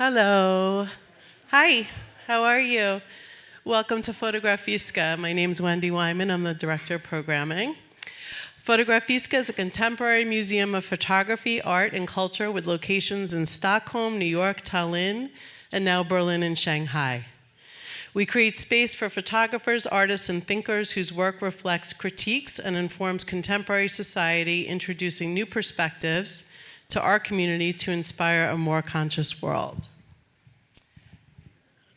Hello. Hi, how are you? Welcome to Photographiska. My name is Wendy Wyman. I'm the Director of Programming. Photographiska is a contemporary museum of photography, art, and culture with locations in Stockholm, New York, Tallinn, and now Berlin and Shanghai. We create space for photographers, artists, and thinkers whose work reflects critiques and informs contemporary society, introducing new perspectives to our community to inspire a more conscious world.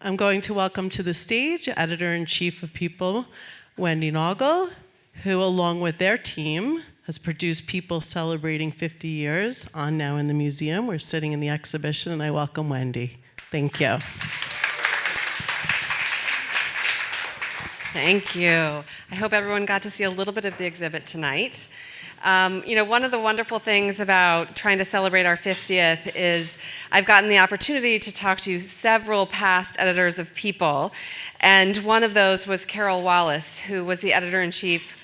I'm going to welcome to the stage Editor-in-Chief of People, Wendy Naugle, who, along with their team, has produced People Celebrating 50 Years on Now in the Museum. We're sitting in the exhibition, and I welcome Wendy. Thank you. Thank you. I hope everyone got to see a little bit of the exhibit tonight. One of the wonderful things about trying to celebrate our 50th is I've gotten the opportunity to talk to several past editors of People, and one of those was Carol Wallace, who was the editor-in-chief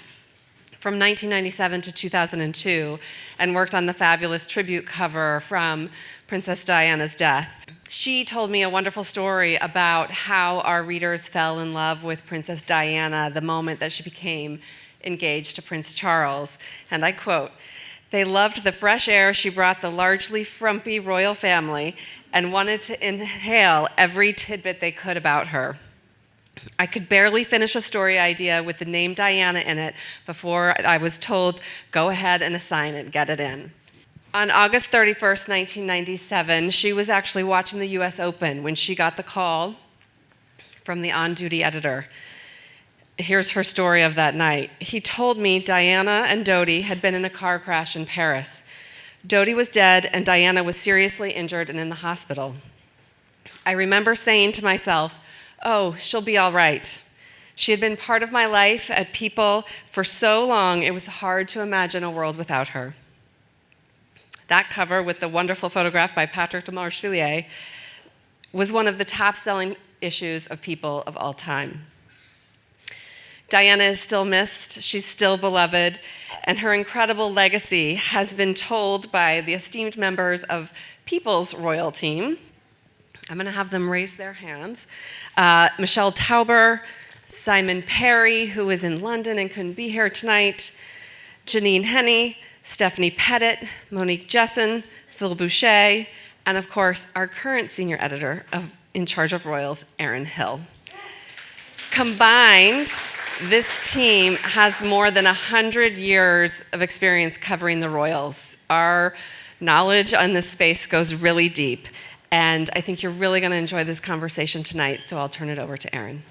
from 1997 to 2002 and worked on the fabulous tribute cover from Princess Diana's death. She told me a wonderful story about how our readers fell in love with Princess Diana the moment that she became engaged to Prince Charles, and I quote, "They loved the fresh air she brought the largely frumpy royal family and wanted to inhale every tidbit they could about her. I could barely finish a story idea with the name Diana in it before I was told, go ahead and assign it, get it in." On August 31st, 1997, she was actually watching the US Open when she got the call from the on-duty editor. Here's her story of that night. "He told me Diana and Dodi had been in a car crash in Paris. Dodi was dead and Diana was seriously injured and in the hospital. I remember saying to myself, oh, she'll be all right. She had been part of my life at People for so long, it was hard to imagine a world without her." That cover with the wonderful photograph by Patrick de Marchillier was one of the top-selling issues of People of all time. Diana is still missed, she's still beloved, and her incredible legacy has been told by the esteemed members of People's royal team. I'm going to have them raise their hands. Michelle Tauber, Simon Perry, who is in London and couldn't be here tonight, Janine Henney, Stephanie Pettit, Monique Jessen, Phil Boucher, and of course, our current senior editor in charge of Royals, Erin Hill. Combined, this team has more than 100 years of experience covering the Royals. Our knowledge on this space goes really deep, and I think you're really going to enjoy this conversation tonight, so I'll turn it over to Erin.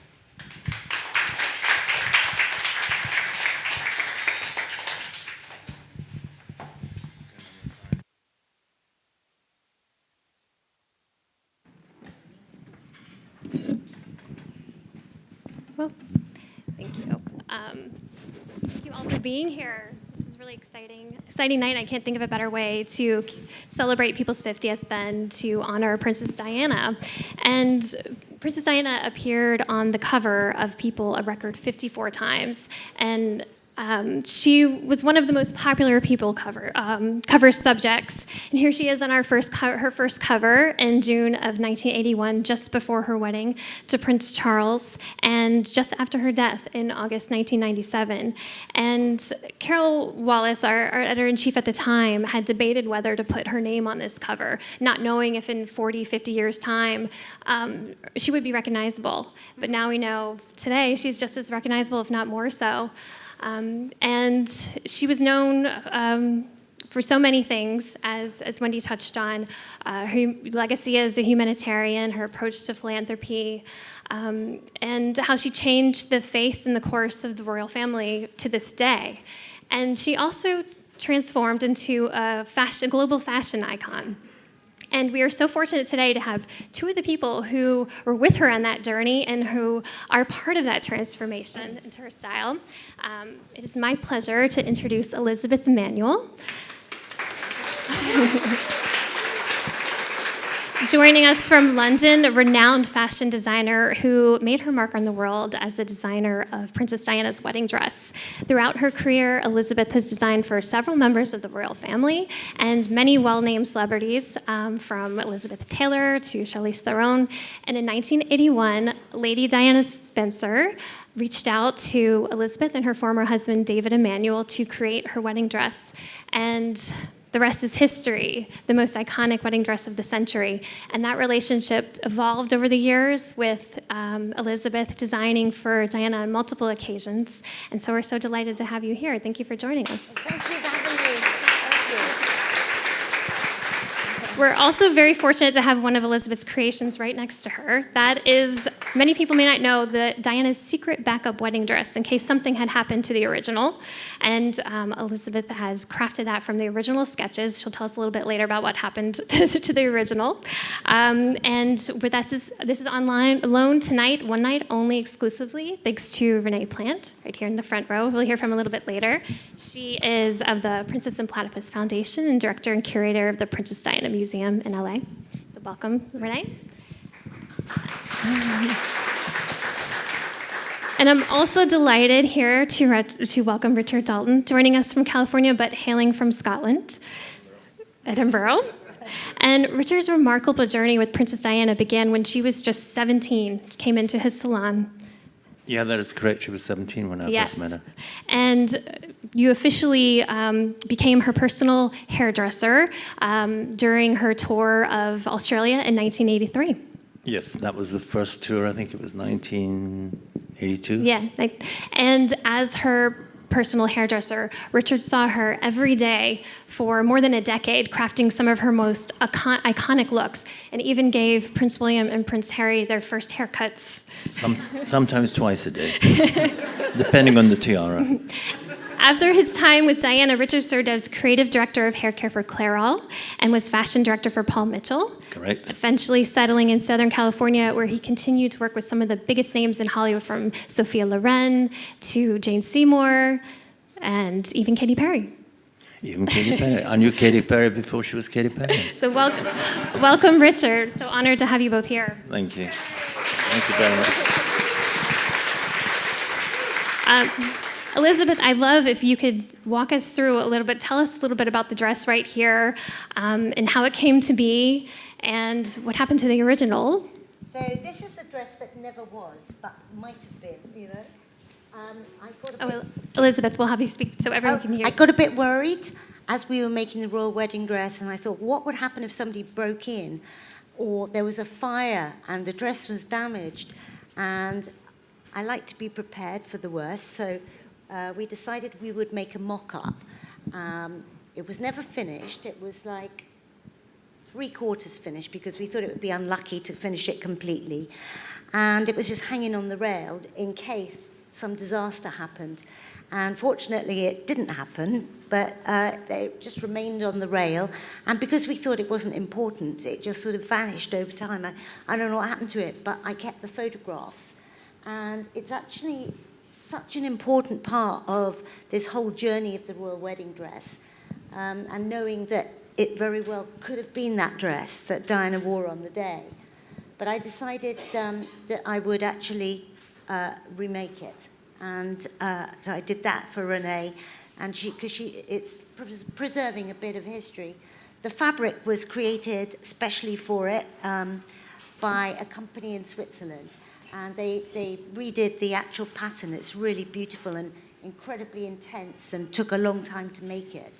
Well, thank you. Thank you all for being here. This is really exciting night. I can't think of a better way to celebrate People's 50th than to honor Princess Diana. And Princess Diana appeared on the cover of People a record 54 times. And she was one of the most popular People cover subjects. And here she is on her first cover in June of 1981, just before her wedding to Prince Charles, and just after her death in August 1997. And Carol Wallace, our editor-in-chief at the time, had debated whether to put her name on this cover, not knowing if in 40, 50 years' time she would be recognizable. But now we know today she's just as recognizable, if not more so. And she was known for so many things, as Wendy touched on, her legacy as a humanitarian, her approach to philanthropy, and how she changed the face and the course of the royal family to this day. And she also transformed into a global fashion icon. And we are so fortunate today to have two of the people who were with her on that journey and who are part of that transformation into her style. It is my pleasure to introduce Elizabeth Emanuel. Joining us from London, a renowned fashion designer who made her mark on the world as the designer of Princess Diana's wedding dress. Throughout her career, Elizabeth has designed for several members of the royal family and many well-named celebrities, from Elizabeth Taylor to Charlize Theron. And in 1981, Lady Diana Spencer reached out to Elizabeth and her former husband, David Emanuel, to create her wedding dress. And the rest is history, the most iconic wedding dress of the century. And that relationship evolved over the years with Elizabeth designing for Diana on multiple occasions. And so we're so delighted to have you here. Thank you for joining us. Thank you for having me. Thank you. We're also very fortunate to have one of Elizabeth's creations right next to her. That is, many people may not know, Diana's secret backup wedding dress in case something had happened to the original. And Elizabeth has crafted that from the original sketches. She'll tell us a little bit later about what happened to the original. But this is online, alone tonight, one night only exclusively, thanks to Renee Plant, right here in the front row. We'll hear from a little bit later. She is of the Princess and Platypus Foundation and director and curator of the Princess Diana Museum in LA. So welcome, Renee. And I'm also delighted here to welcome Richard Dalton, joining us from California, but hailing from Scotland, Edinburgh. And Richard's remarkable journey with Princess Diana began when she was just 17, came into his salon. Yeah, that is correct. She was 17 when I first met her. And you officially became her personal hairdresser during her tour of Australia in 1983. Yes, that was the first tour. I think it was 1982. Yeah, and as her personal hairdresser, Richard saw her every day for more than a decade, crafting some of her most iconic looks, and even gave Prince William and Prince Harry their first haircuts. Sometimes twice a day, depending on the tiara. After his time with Diana, Richard served as creative director of hair care for Clairol and was fashion director for Paul Mitchell. Correct. Eventually settling in Southern California, where he continued to work with some of the biggest names in Hollywood, from Sophia Loren to Jane Seymour and even Katy Perry. Even Katy Perry. I knew Katy Perry before she was Katy Perry. So welcome, Richard. So honored to have you both here. Thank you. Thank you very much. Elizabeth, I'd love if you could walk us through a little bit, tell us a little bit about the dress right here, and how it came to be, and what happened to the original. So this is a dress that never was, but might have been, you know. Elizabeth, we'll have you speak so everyone can hear. I got a bit worried as we were making the royal wedding dress, and I thought, what would happen if somebody broke in, or there was a fire and the dress was damaged? And I like to be prepared for the worst, so we decided we would make a mock-up. It was never finished. It was like 3/4 finished because we thought it would be unlucky to finish it completely. And it was just hanging on the rail in case some disaster happened. And fortunately, it didn't happen, but they just remained on the rail. And because we thought it wasn't important, it just sort of vanished over time. I don't know what happened to it, but I kept the photographs. And it's actually such an important part of this whole journey of the royal wedding dress, and knowing that it very well could have been that dress that Diana wore on the day. But I decided that I would actually remake it, and so I did that for Renee, and it's preserving a bit of history. The fabric was created specially for it by a company in Switzerland. And they redid the actual pattern. It's really beautiful and incredibly intense and took a long time to make it.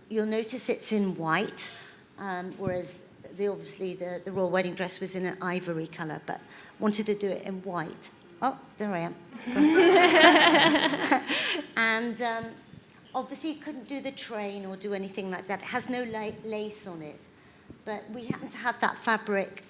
You'll notice it's in white, whereas obviously the royal wedding dress was in an ivory colour, but wanted to do it in white. Oh, there I am. And obviously you couldn't do the train or do anything like that. It has no lace on it. But we happen to have that fabric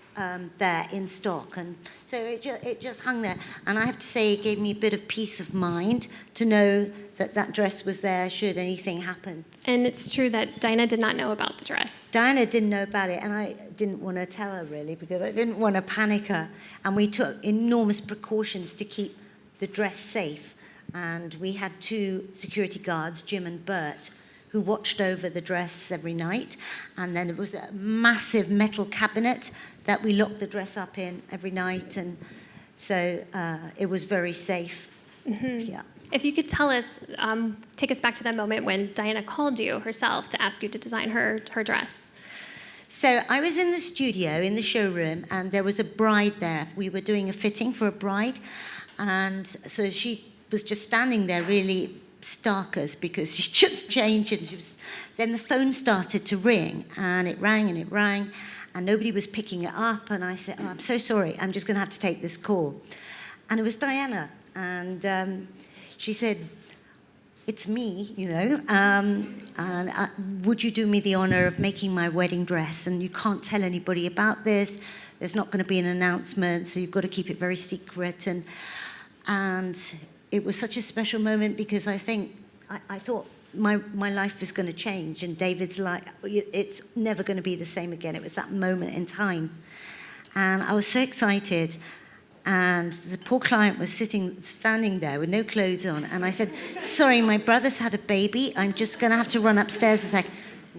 there in stock, and so it just hung there. And I have to say, it gave me a bit of peace of mind to know that that dress was there should anything happen. And it's true that Diana did not know about the dress. Diana didn't know about it, and I didn't want to tell her really because I didn't want to panic her. And we took enormous precautions to keep the dress safe. And we had 2 security guards, Jim and Bert, who watched over the dress every night. And then it was a massive metal cabinet that we locked the dress up in every night. And so it was very safe. Mm-hmm. Yeah. If you could tell us, take us back to that moment when Diana called you herself to ask you to design her dress. So I was in the studio, in the showroom, and there was a bride there. We were doing a fitting for a bride. And so she was just standing there really starkers because she just changed. And then the phone started to ring, and it rang and it rang, and nobody was picking it up. And I said, "Oh, I'm so sorry. I'm just going to have to take this call." And it was Diana. And she said, "It's me, and would you do me the honor of making my wedding dress? And you can't tell anybody about this. There's not going to be an announcement, so you've got to keep it very secret." And it was such a special moment because I thought my life was going to change, and David's life, it's never going to be the same again. It was that moment in time. And I was so excited. And the poor client was standing there with no clothes on. And I said, "Sorry, my brother's had a baby. I'm just going to have to run upstairs." And I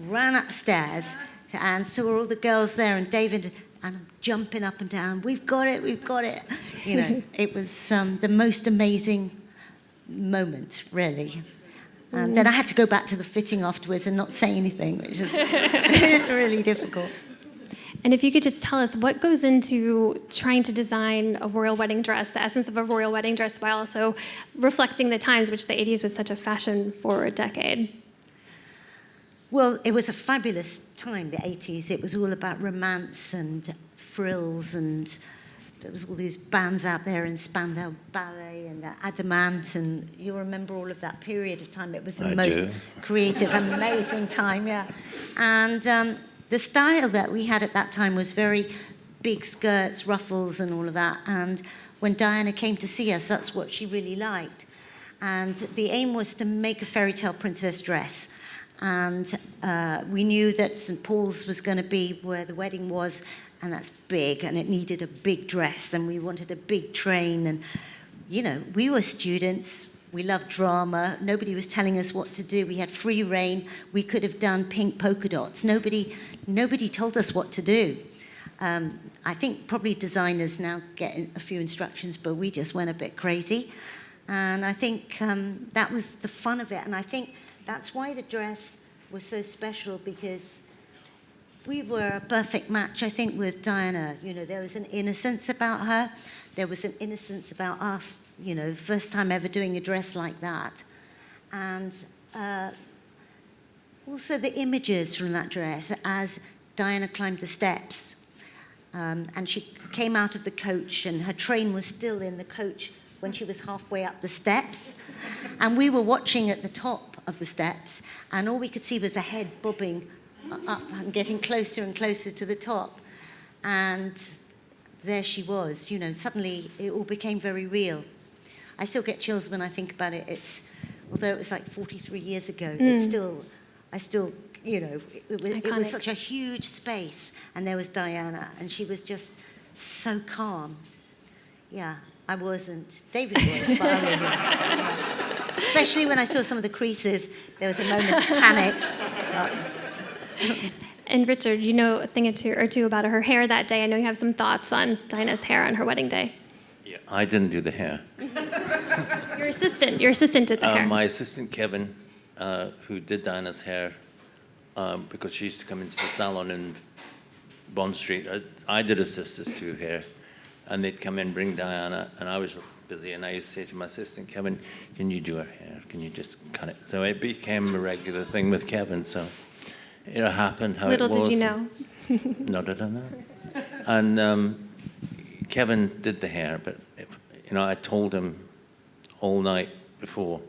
ran upstairs and saw all the girls there and David and jumping up and down. "We've got it, we've got it." It was the most amazing moment, really. And then I had to go back to the fitting afterwards and not say anything, which was really difficult. And if you could just tell us what goes into trying to design a royal wedding dress, the essence of a royal wedding dress, while also reflecting the times, which the 80s was such a fashion-forward decade. Well, it was a fabulous time, the 80s. It was all about romance and frills, and there was all these bands out there in Spandau Ballet and Adamant, and you remember all of that period of time. It was the most creative, amazing time, yeah. And the style that we had at that time was very big skirts, ruffles, and all of that. And when Diana came to see us, that's what she really liked. And the aim was to make a fairy tale princess dress. And we knew that St. Paul's was going to be where the wedding was, and that's big, and it needed a big dress, and we wanted a big train. And, we were students. We loved drama. Nobody was telling us what to do. We had free reign. We could have done pink polka dots. Nobody told us what to do. I think probably designers now get a few instructions, but we just went a bit crazy. And I think that was the fun of it. And I think that's why the dress was so special, because we were a perfect match, I think, with Diana. There was an innocence about her. There was an innocence about us, first time ever doing a dress like that. And also the images from that dress as Diana climbed the steps. And she came out of the coach, and her train was still in the coach when she was halfway up the steps. And we were watching at the top of the steps, and all we could see was a head bobbing up and getting closer and closer to the top. And there she was. Suddenly it all became very real. I still get chills when I think about it. Although it was like 43 years ago, it was such a huge space, and there was Diana, and she was just so calm. Yeah, I wasn't. David was, but I wasn't. Especially when I saw some of the creases, there was a moment of panic. And Richard, you know a thing or two about her hair that day. I know you have some thoughts on Diana's hair on her wedding day. Yeah, I didn't do the hair. Your assistant did the hair. My assistant, Kevin, who did Diana's hair, because she used to come into the salon in Bond Street. I did her sisters do hair, and they'd come in, bring Diana, and I was busy, and I used to say to my assistant, "Kevin, can you do her hair? Can you just cut it?" So it became a regular thing with Kevin, so it happened how Little it was. did you know. No, did I know? And Kevin did the hair, but I told him all night before,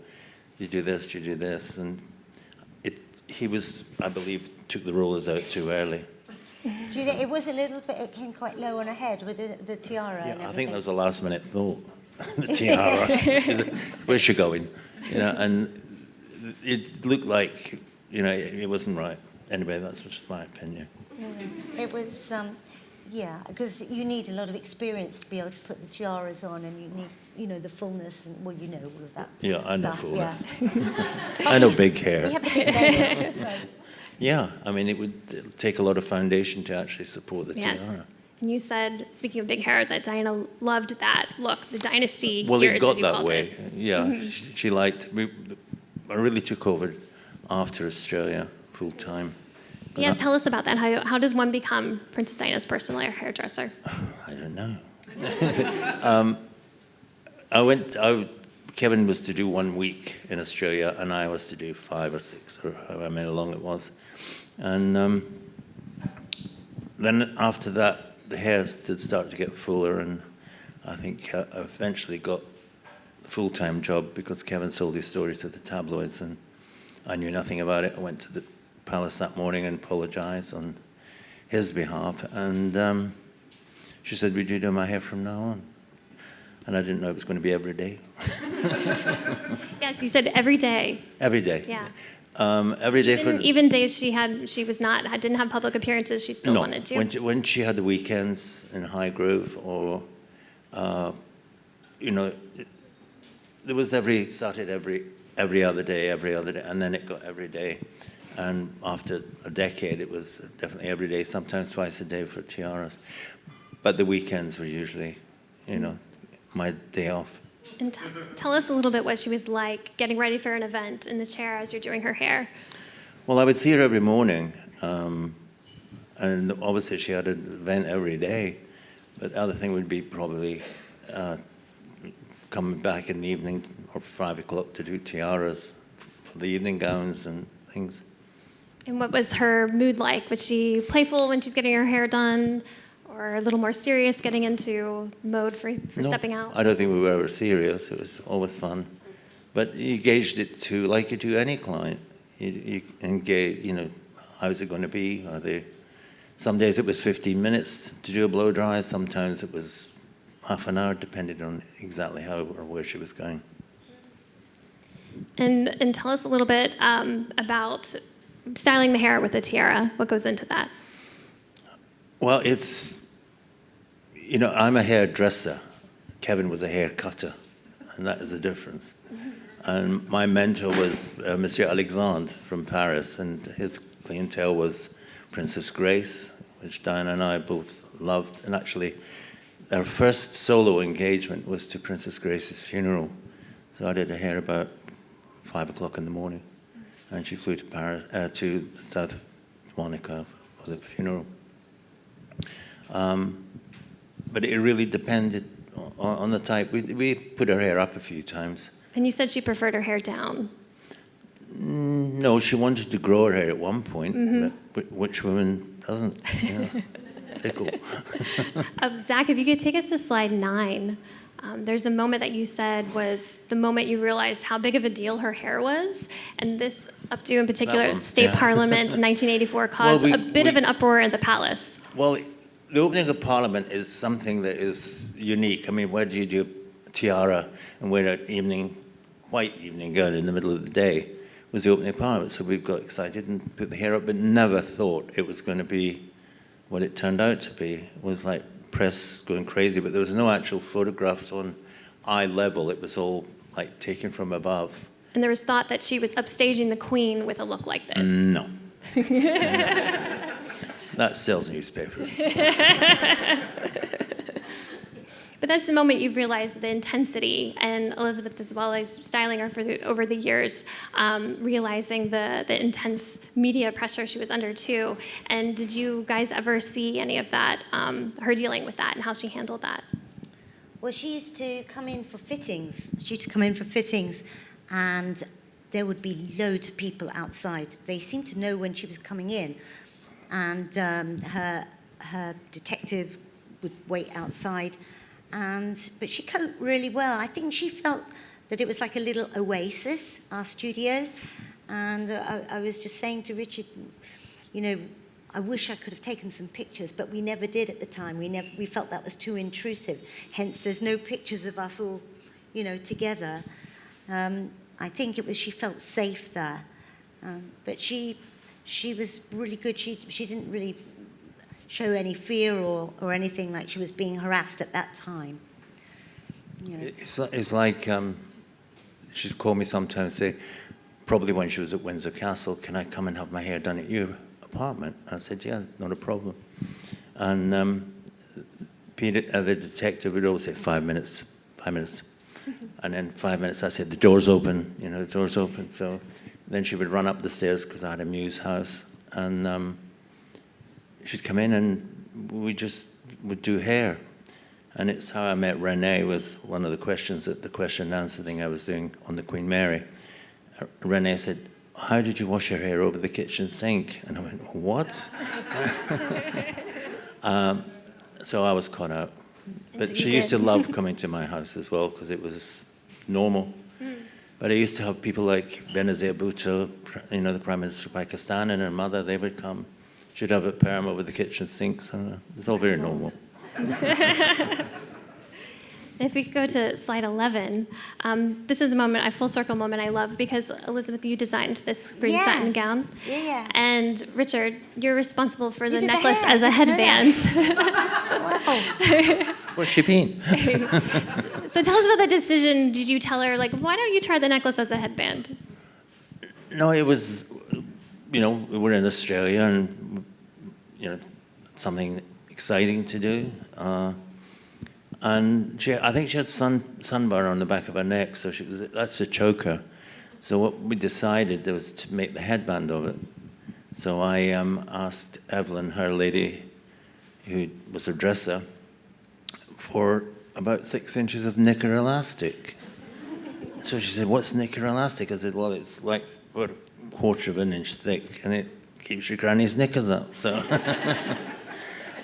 "You do this, you do this," and he was, I believe, took the rollers out too early. Do you think it was a little bit? It came quite low on her head with the tiara. Yeah, and I think everything. that was a last-minute thought. The tiara. Where's she going? And it looked like it wasn't right. Anyway, that's just my opinion. It was. Yeah, because you need a lot of experience to be able to put the tiaras on, and you need, the fullness, and all of that. Yeah, I know stuff. fullness. Yeah. I know big hair. We have the big hair, so. Yeah, I mean, it would take a lot of foundation to actually support the Yes. tiara. And you said, speaking of big hair, that Diana loved that look, the dynasty Well, years, it got as you that called way. it. Yeah, she liked. I really took over after Australia full time. Yeah, tell us about that. How does one become Princess Diana's personal hairdresser? I don't know. Kevin was to do 1 week in Australia, and I was to do 5 or 6, or however many long it was. And then after that, the hairs did start to get fuller, and I think I eventually got a full-time job because Kevin sold his story to the tabloids, and I knew nothing about it. I went to the palace that morning and apologized on his behalf, and she said, "Would you do my hair from now on?" And I didn't know it was going to be every day. Yes, you said every day. Every day. Yeah. Every day Even days didn't have public appearances, she still wanted to. When she had the weekends in Highgrove, or there was started every other day, and then it got every day. And after a decade, it was definitely every day, sometimes twice a day for tiaras. But the weekends were usually, my day off. And tell us a little bit what she was like getting ready for an event in the chair as you're doing her hair. Well, I would see her every morning, and obviously she had an event every day. But the other thing would be probably coming back in the evening or 5 o'clock to do tiaras for the evening gowns and things. And what was her mood like? Was she playful when she's getting her hair done, or a little more serious, getting into mode for stepping out? I don't think we were ever serious. It was always fun. But you gauged it like you do any client. You engage, how's it going to be? Some days it was 15 minutes to do a blow dry. Sometimes it was half an hour, depending on exactly how or where she was going. And tell us a little bit about styling the hair with a tiara. What goes into that? Well, I'm a hairdresser. Kevin was a hair cutter, and that is the difference. And my mentor was Monsieur Alexandre from Paris, and his clientele was Princess Grace, which Diana and I both loved. And actually, our first solo engagement was to Princess Grace's funeral. So I did her hair about 5 o'clock in the morning, and she flew to Paris, to South Monaco for the funeral. But it really depended on the type. We put her hair up a few times. And you said she preferred her hair down. No, she wanted to grow her hair at one point, but which woman doesn't? Tickle. Zach, if you could take us to slide 9. There's a moment that you said was the moment you realized how big of a deal her hair was, and this updo in particular, State Parliament in 1984 caused a bit of an uproar in the palace. Well, the opening of Parliament is something that is unique. I mean, where do you do a tiara and wear an white evening gown in the middle of the day? It was the opening of Parliament, so we got excited and put the hair up, but never thought it was going to be what it turned out to be. It was like press going crazy, but there was no actual photographs on eye level. It was all like taken from above. And there was thought that she was upstaging the Queen with a look like this. No. That sells newspapers. But that's the moment you've realized the intensity, and Elizabeth, as well as styling her over the years, realizing the intense media pressure she was under too. And did you guys ever see any of that, her dealing with that and how she handled that? Well, she used to come in for fittings. And there would be loads of people outside. They seemed to know when she was coming in. And her detective would wait outside. But she coped really well. I think she felt that it was like a little oasis, our studio. And I was just saying to Richard, I wish I could have taken some pictures, but we never did at the time. We felt that was too intrusive. Hence, there's no pictures of us all, together. I think she felt safe there. But she was really good. She didn't really show any fear or anything like she was being harassed at that time. You know. It's like she'd call me sometimes, say, probably when she was at Windsor Castle, can I come and have my hair done at your apartment? I said, yeah, not a problem. And Peter, the detective would always say, 5 minutes, 5 minutes. And then 5 minutes, I said, the door's open, you know, the door's open. So then she would run up the stairs because I had a Muse house. And she'd come in and we just would do hair. And it's how I met Renee was one of the questions at the question and answer thing I was doing on the Queen Mary. Renee said, how did you wash your hair over the kitchen sink? And I went, what? So I was caught out. But she used to love coming to my house as well because it was normal. But I used to have people like Benazir Bhutto, you know, the Prime Minister of Pakistan, and her mother, they would come. She'd have a perm over the kitchen sink, so it was all very normal. If we could go to slide 11, this is a full circle moment I love because, Elizabeth, you designed this green satin gown. Yeah. And Richard, you're responsible for the did the necklace hair. as a headband. Wow. Where's she been? So tell us about that decision. Did you tell her, like, why don't you try the necklace as a headband? No, it was, you know, we were in Australia and, you know, something exciting to do. And I think she had sunburn on the back of her neck, so that's a choker. So what we decided was to make the headband of it. So I asked Evelyn, her lady, who was her dresser, for about 6 inches of knicker elastic. So she said, what's knicker elastic? I said, well, it's like about a quarter of an inch thick, and it keeps your granny's knickers up. So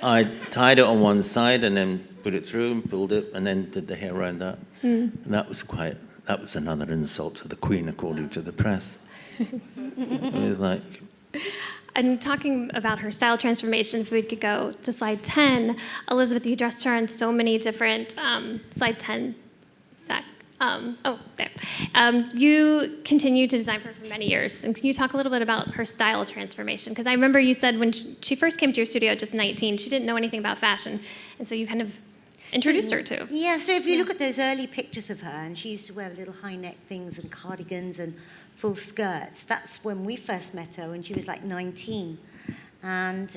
I tied it on one side and then put it through and pulled it and then did the hair around that. And that was another insult to the Queen, according to the press. It was like... And talking about her style transformation, if we could go to slide 10, Elizabeth, you dressed her on so many different, slide 10, Zach. There. You continued to design for her for many years. And can you talk a little bit about her style transformation? Because I remember you said when she first came to your studio, just 19, she didn't know anything about fashion. And so you kind of introduced her to. Yeah, so if you look at those early pictures of her, and she used to wear little high neck things and cardigans and full skirts. That's when we first met her when she was like 19. And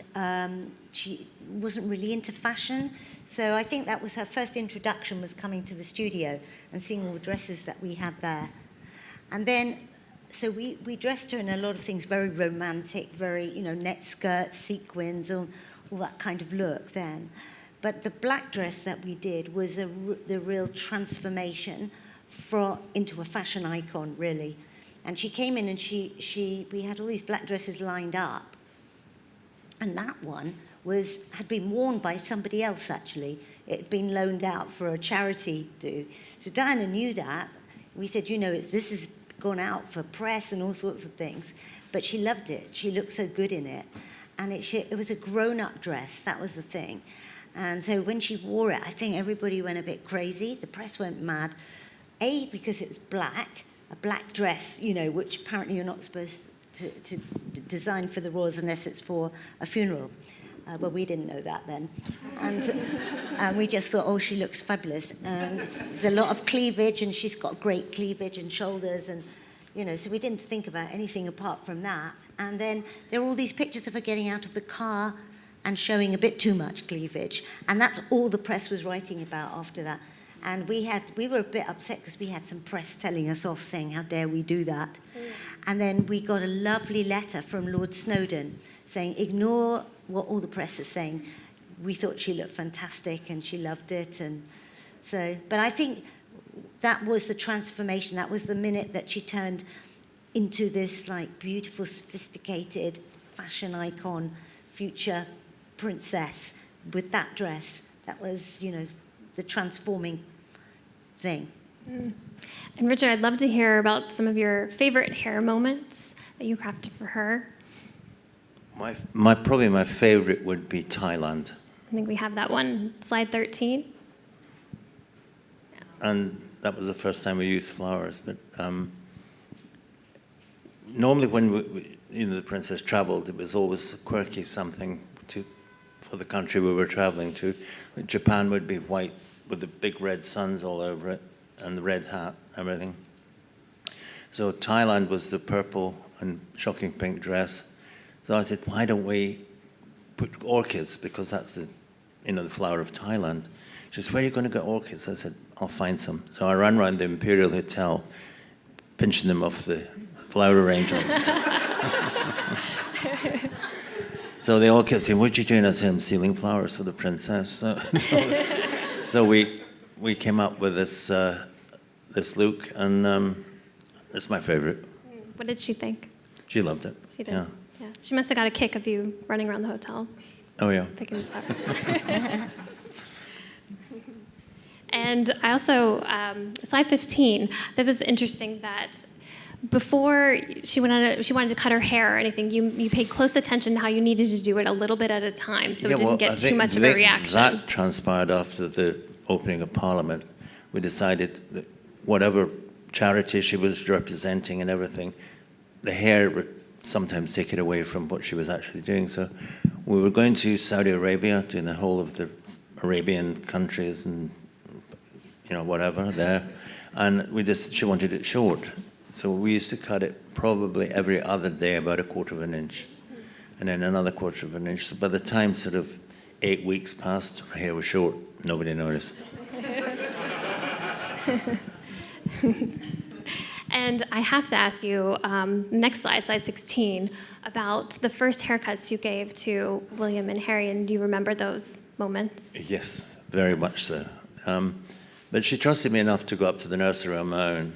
she wasn't really into fashion. So I think that was her first introduction, was coming to the studio and seeing all the dresses that we had there. And then, so we dressed her in a lot of things, very romantic, very, you know, net skirts, sequins, all that kind of look then. But the black dress that we did was the real transformation into a fashion icon, really. And she came in and we had all these black dresses lined up. And that one had been worn by somebody else, actually. It had been loaned out for a charity do. So Diana knew that. We said, you know, this has gone out for press and all sorts of things. But she loved it. She looked so good in it. And it was a grown-up dress. That was the thing. And so when she wore it, I think everybody went a bit crazy. The press went mad. Because it's black, a black dress, you know, which apparently you're not supposed to design for the Royals unless it's for a funeral. Well, we didn't know that then. And we just thought, oh, she looks fabulous. And there's a lot of cleavage, and she's got great cleavage and shoulders, and, you know, so we didn't think about anything apart from that. And then there were all these pictures of her getting out of the car and showing a bit too much cleavage. And that's all the press was writing about after that. And we were a bit upset because we had some press telling us off, saying, how dare we do that? And then we got a lovely letter from Lord Snowdon saying, ignore what all the press is saying. We thought she looked fantastic and she loved it. And so, but I think that was the transformation. That was the minute that she turned into this like beautiful, sophisticated fashion icon, future princess with that dress. That was, you know, the transforming thing. And Richard, I'd love to hear about some of your favorite hair moments that you crafted for her. Probably my favorite would be Thailand. I think we have that one, slide 13. And that was the first time we used flowers. But normally when the princess traveled, it was always a quirky something for the country we were traveling to. Japan would be white with the big red suns all over it and the red hat, everything. So Thailand was the purple and shocking pink dress. So I said, why don't we put orchids, because that's the flower of Thailand. She says, where are you going to get orchids? I said, I'll find some. So I ran around the Imperial Hotel, pinching them off the flower arrangements. So they all kept saying, what are you doing? I said, I'm stealing flowers for the princess. So we came up with this look, and it's my favorite. What did she think? She loved it. She did. Yeah. Yeah. She must have got a kick of you running around the hotel Oh, yeah. picking flowers. And I also, slide 15, that was interesting that before she wanted to cut her hair or anything, you paid close attention to how you needed to do it a little bit at a time, so it didn't get too much of a reaction. That transpired after the opening of Parliament. We decided that whatever charity she was representing and everything, the hair would sometimes take it away from what she was actually doing. So we were going to Saudi Arabia, doing the whole of the Arabian countries and whatever there, and she wanted it short. So we used to cut it probably every other day, about 1/4 of an inch, and then another 1/4 of an inch. So by the time sort of 8 weeks passed, her hair was short. Nobody noticed. And I have to ask you, next slide 16, about the first haircuts you gave to William and Harry, and do you remember those moments? Yes, very much so. But she trusted me enough to go up to the nursery on my own.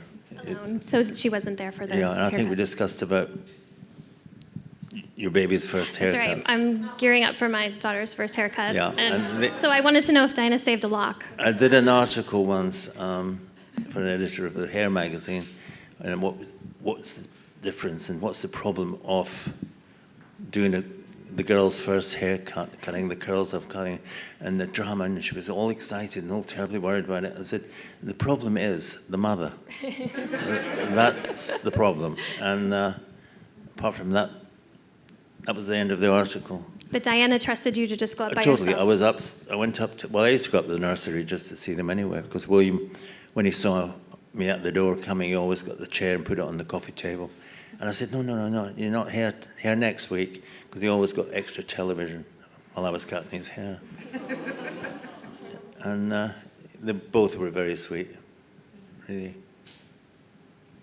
So she wasn't there for those Yeah, and I think we haircuts. discussed about your baby's first haircuts. That's right. I'm gearing up for my daughter's first haircut. Yeah, And and so I wanted to know if Diana saved a lock. I did an article once for an editor of a hair magazine, and what's the difference and what's the problem of doing the girl's first haircut, cutting the curls off, cutting, and the drama, and she was all excited and all terribly worried about it. I said, the problem is the mother. That's the problem. And apart from that, that was the end of the article. But Diana trusted you to just go up by Totally. yourself. I went up to, I used to go up to the nursery just to see them anyway, because William, when he saw me at the door coming, he always got the chair and put it on the coffee table. And I said, no, you're not here next week, because he always got extra television while I was cutting his hair. And they both were very sweet, really.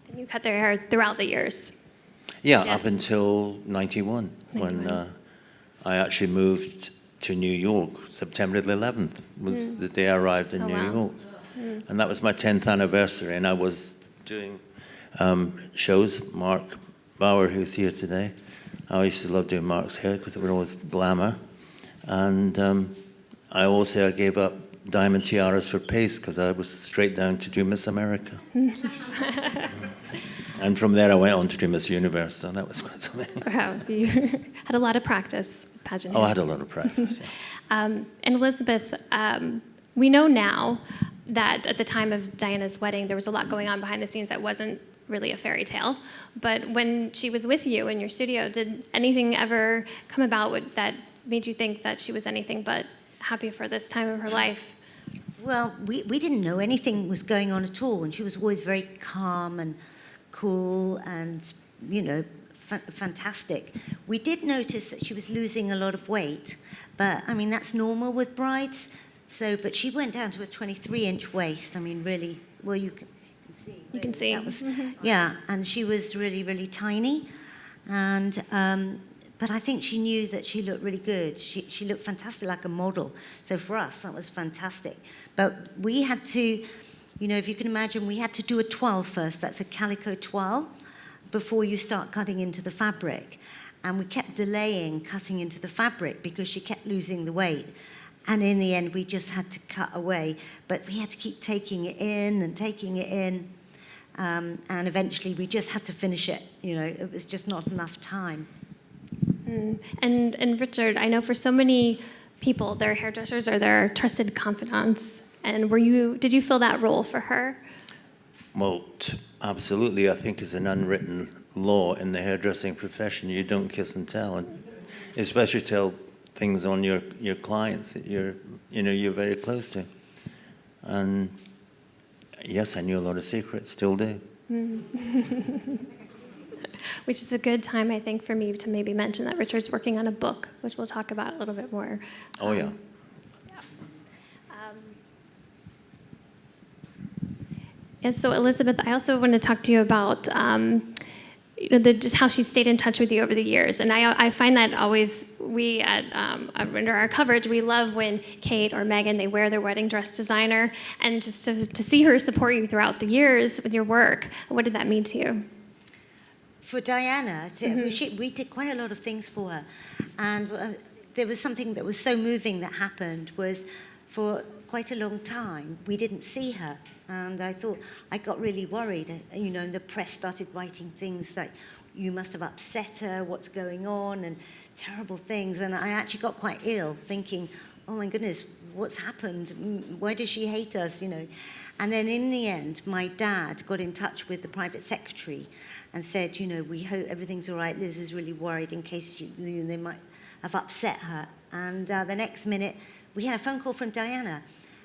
And you cut their hair throughout the years. Yeah, Yes. up until 91, when I actually moved to New York. September the 11th was the day I arrived in New wow. York. And that was my 10th anniversary, and I was doing shows. Mark Bauer, who's here today, I used to love doing Mark's hair because it was always glamour. And I also gave up diamond tiaras for paste because I was straight down to do Miss America. And from there I went on to do Miss Universe, so that was quite something. Wow, you had a lot of practice, pageant. Oh, I had a lot of practice, yeah. And Elizabeth, we know now that at the time of Diana's wedding, there was a lot going on behind the scenes that wasn't really a fairy tale. But when she was with you in your studio, did anything ever come about that made you think that she was anything but happy for this time of her life? Well, we didn't know anything was going on at all, and she was always very calm and cool and, fantastic. We did notice that she was losing a lot of weight, but, that's normal with brides. So, but she went down to a 23-inch waist. Really, well, you can see. You can see. That was, yeah, and she was really, really tiny. And, but I think she knew that she looked really good. She looked fantastic, like a model. So for us, that was fantastic. But we had to, if you can imagine, we had to do a toile first. That's a calico toile before you start cutting into the fabric. And we kept delaying cutting into the fabric because she kept losing the weight. And in the end, we just had to cut away. But we had to keep taking it in and taking it in. And eventually, we just had to finish it. It was just not enough time. And Richard, I know for so many people, their hairdressers are their trusted confidants. And did you fill that role for her? Well, absolutely. I think it's an unwritten law in the hairdressing profession. You don't kiss and tell, and especially tell things on your clients that you're very close to. And yes, I knew a lot of secrets, still do. Which is a good time, I think, for me to maybe mention that Richard's working on a book, which we'll talk about a little bit more. Oh, yeah. And so, Elizabeth, I also want to talk to you about just how she stayed in touch with you over the years. And I find that always we under our coverage, we love when Kate or Megan, they wear their wedding dress designer. And just to see her support you throughout the years with your work, what did that mean to you? For Diana, we did quite a lot of things for her. And there was something that was so moving that happened was for quite a long time, we didn't see her. And I got really worried. And the press started writing things like, you must have upset her, what's going on, and terrible things. And I actually got quite ill, thinking, oh my goodness, what's happened? Why does she hate us, And then in the end, my dad got in touch with the private secretary and said, we hope everything's all right. Liz is really worried in case they might have upset her. And the next minute, we had a phone call from Diana,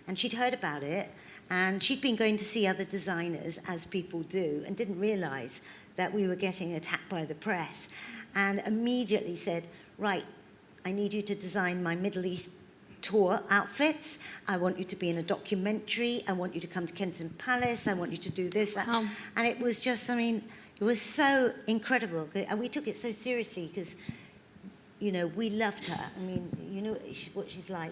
and she'd heard about it, and she'd been going to see other designers, as people do, and didn't realize that we were getting attacked by the press, and immediately said, right, I need you to design my Middle East tour outfits. I want you to be in a documentary. I want you to come to Kensington Palace. I want you to do this, that. And it was just, it was so incredible. And we took it so seriously because, we loved her. What she's like.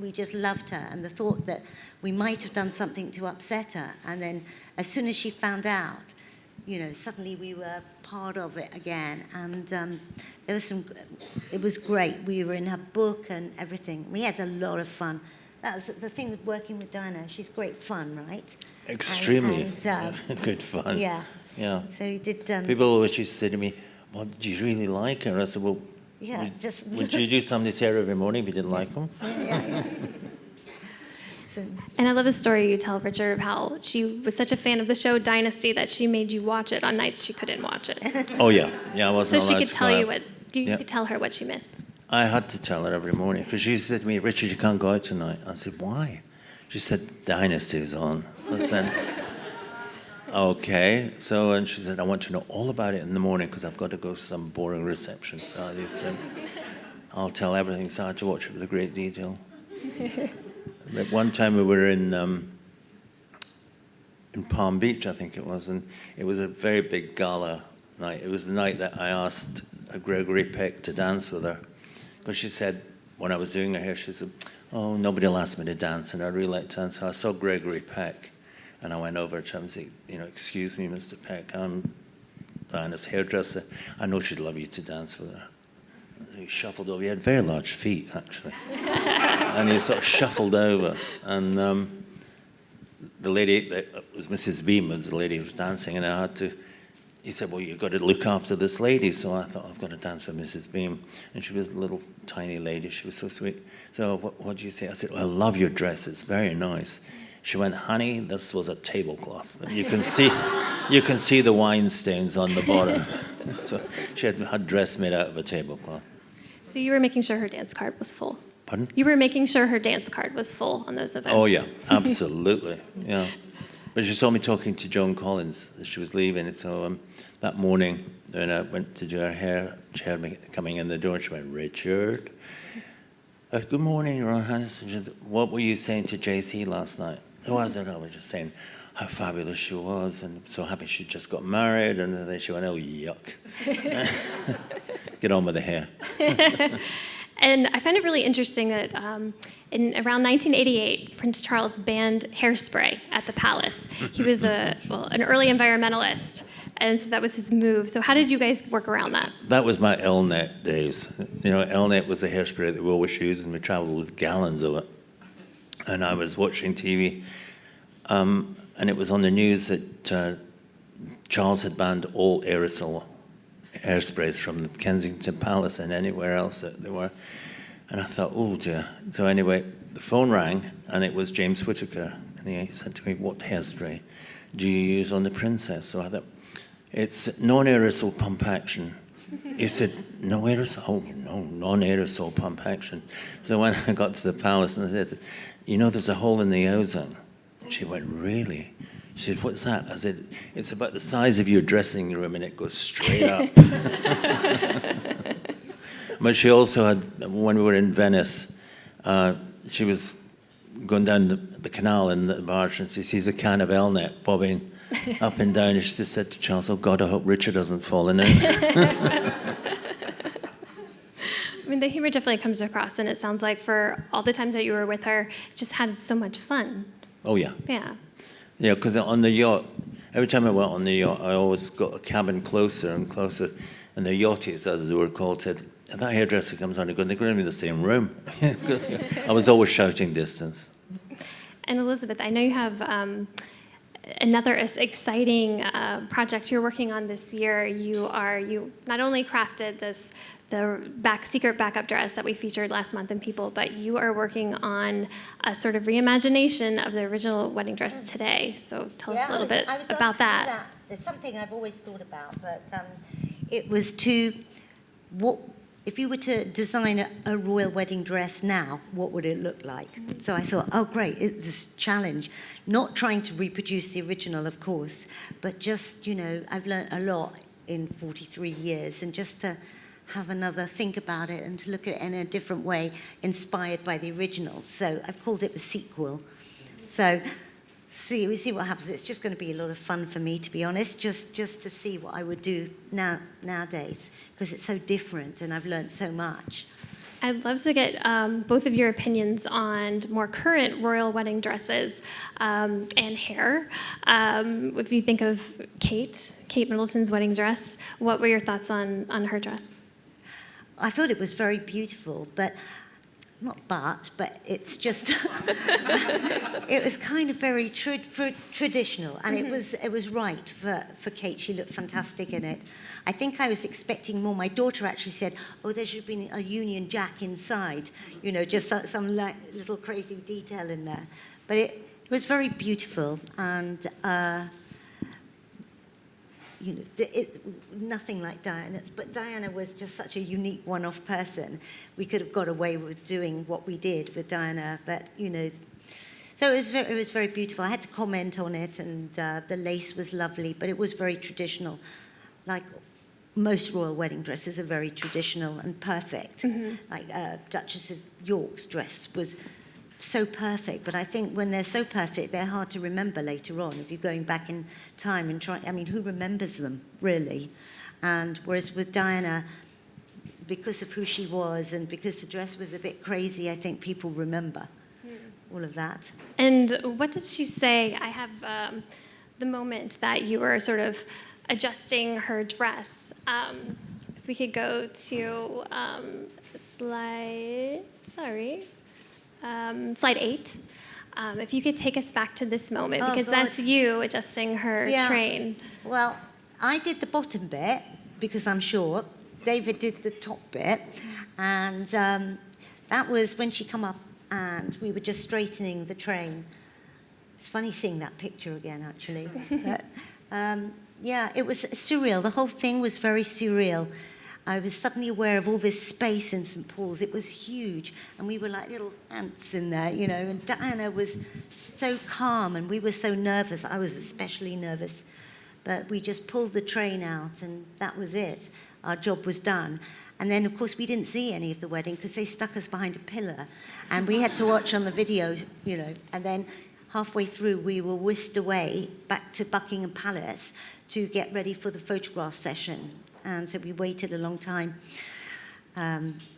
We just loved her. And the thought that we might have done something to upset her. And then as soon as she found out, suddenly we were part of it again. And there was it was great. We were in her book and everything. We had a lot of fun. That was the thing with working with Diana. She's great fun, right? Extremely good fun. Yeah. Yeah. So you did... People always used to say to me, well, do you really like her? I said, well, yeah, would you do somebody's hair every morning if you didn't like them? Yeah. And I love a story you tell, Richard, of how she was such a fan of the show Dynasty that she made you watch it on nights she couldn't watch it. Oh, yeah. Yeah, I wasn't So she allowed could to tell go you out. you could tell her what she missed. I had to tell her every morning because she said to me, Richard, you can't go out tonight. I said, why? She said, Dynasty's on. I said, okay. So, and she said, I want to know all about it in the morning because I've got to go to some boring reception. So I just said, I'll tell everything. So I had to watch it with a great detail. But one time we were in Palm Beach, I think it was, and it was a very big gala night. It was the night that I asked Gregory Peck to dance with her. Because she said, when I was doing her hair, she said, oh, nobody will ask me to dance, and I'd really like to dance. So I saw Gregory Peck, and I went over to him and said, excuse me, Mr. Peck, I'm Diana's hairdresser. I know she'd love you to dance with her. And he shuffled over. He had very large feet, actually. And he sort of shuffled over, and the lady, that was Mrs. Beam, was the lady who was dancing, and I had to, he said, well, you've got to look after this lady. So I thought, I've got to dance with Mrs. Beam. And she was a little tiny lady. She was so sweet. So what do you say? I said, well, I love your dress. It's very nice. She went, honey, this was a tablecloth. And you can see the wine stains on the bottom. So she had her dress made out of a tablecloth. So you were making sure her dance card was full. Pardon? You were making sure her dance card was full on those events. Oh, yeah, absolutely, yeah. But she saw me talking to Joan Collins as she was leaving. So that morning, when I went to do her hair, she heard me coming in the door, and she went, Richard, good morning, Your Highness. And she said, what were you saying to JC last night? Oh, I said, I was just saying how fabulous she was, and so happy she just got married. And then she went, oh, yuck. Get on with the hair. And I find it really interesting that in around 1988, Prince Charles banned hairspray at the palace. He was an early environmentalist, and so that was his move. So how did you guys work around that? That was my Elnet days. Elnet was the hairspray that we always used, and we traveled with gallons of it. And I was watching TV, and it was on the news that Charles had banned all aerosol hairsprays from the Kensington Palace and anywhere else that there were. And I thought, oh dear. So anyway, the phone rang, and it was James Whittaker. And he said to me, what hairspray do you use on the princess? So I thought, it's non-aerosol pump action, He said, no aerosol, no, non-aerosol pump action. So when I got to the palace and I said, you know, there's a hole in the ozone. And she went, really? She said, what's that? I said, it's about the size of your dressing room and it goes straight up. But she also had, when we were in Venice, she was going down the canal in the barge and she sees a can of Elnet bobbing up and down. And she just said to Charles, oh God, I hope Richard doesn't fall in it. I mean, the humor definitely comes across, and it sounds like for all the times that you were with her, just had so much fun. Oh, yeah. Yeah. Yeah, because on the yacht, every time I went on the yacht, I always got a cabin closer and closer. And the yachties, as they were called, said, if that hairdresser comes on, they're going to be in the same room. Because I was always shouting distance. And Elizabeth, I know you have another exciting project you're working on this year. You not only crafted the secret backup dress that we featured last month in People, but you are working on a sort of reimagination of the original wedding dress today. So tell us a little bit about that. It's something I've always thought about, but it was if you were to design a royal wedding dress now, what would it look like? So I thought, oh great, it's this challenge. Not trying to reproduce the original, of course, but just, you know, I've learned a lot in 43 years, and just to have another think about it and to look at it in a different way, inspired by the original. So I've called it the sequel. So we see what happens. It's just going to be a lot of fun for me, to be honest, just to see what I would do nowadays, because it's so different and I've learned so much. I'd love to get both of your opinions on more current royal wedding dresses and hair. If you think of Kate Middleton's wedding dress, what were your thoughts on her dress? I thought it was very beautiful, but it's just it was kind of very traditional, and it was right for Kate. She looked fantastic in it. I think I was expecting more. My daughter actually said, oh, there should have been a Union Jack inside, you know, just some little crazy detail in there. But it was very beautiful, and you know, nothing like Diana's, but Diana was just such a unique one-off person. We could have got away with doing what we did with Diana, but, you know, so it was very beautiful. I had to comment on it, and the lace was lovely, but it was very traditional. Like most royal wedding dresses are very traditional and perfect. Mm-hmm. Like Duchess of York's dress was so perfect, but I think when they're so perfect, they're hard to remember later on. If you're going back in time and trying, I mean, who remembers them, really? And whereas with Diana, because of who she was and because the dress was a bit crazy, I think people remember all of that. And what did she say? I have the moment that you were sort of adjusting her dress. If we could go to slide 8. If you could take us back to this moment, because that's you adjusting her train. Well, I did the bottom bit because I'm short. David did the top bit, and that was when she come up and we were just straightening the train. It's funny seeing that picture again, actually. But, yeah, it was surreal. The whole thing was very surreal. I was suddenly aware of all this space in St. Paul's. It was huge, and we were like little ants in there, you know, and Diana was so calm, and we were so nervous. I was especially nervous, but we just pulled the train out, and that was it. Our job was done. And then, of course, we didn't see any of the wedding because they stuck us behind a pillar, and we had to watch on the video, you know, and then halfway through, we were whisked away back to Buckingham Palace to get ready for the photograph session. And so we waited a long time,